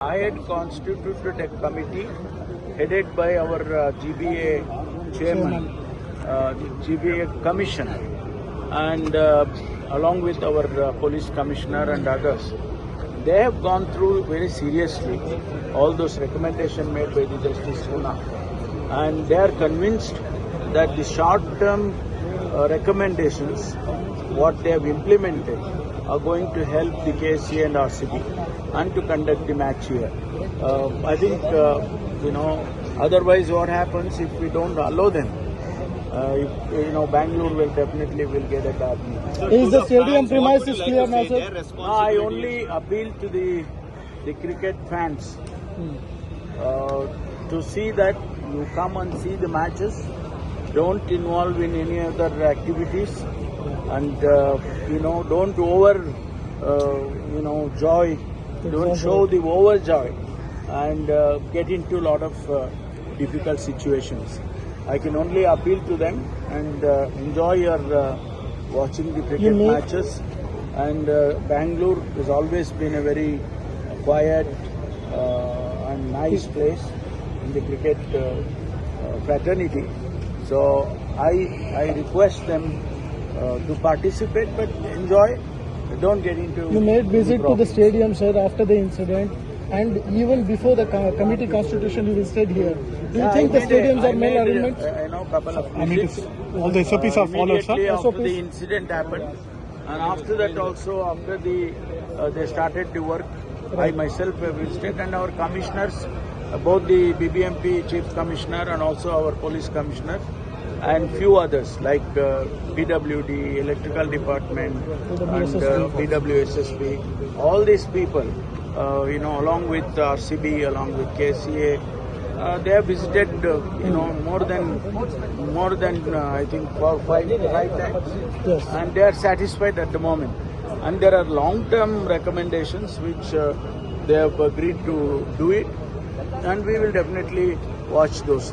I had constituted a committee headed by our GBA chairman, GBA commissioner, and along with our police commissioner and others. They have gone through very seriously all those recommendations made by the Justice Puna, and they are convinced that the short-term recommendations, what they have implemented, are going to help the KSCA and RCB and to conduct the match here. I think, otherwise what happens if we don't allow them? Bangalore will definitely get a bad name. Is the stadium premises clear now, sir? I only appeal to the cricket fans to see that you come and see the matches, don't involve in any other activities, and don't joy, don't show the overjoy, and get into a lot of difficult situations. I can only appeal to them and enjoy your watching the cricket matches. And Bangalore has always been a very quiet and nice place in the cricket fraternity. So I request them to participate, but enjoy. Don't get into. You made visit to the stadium, sir, after the incident, and even before the committee constitution, you visited here. Do you think the stadiums are mal-arrangement? Couple of visits. All the SOPs are followed, sir. After the incident happened, and after that also, after they started the work, I myself have visited, and our commissioners, both the BBMP chief commissioner and also our police commissioner, and few others like PWD, electrical department, and BWSSB, all these people, along with RCB, along with KCA, they have visited, more than I think 5 times, Yes. and they are satisfied at the moment. And there are long-term recommendations which they have agreed to do it, and we will definitely watch those.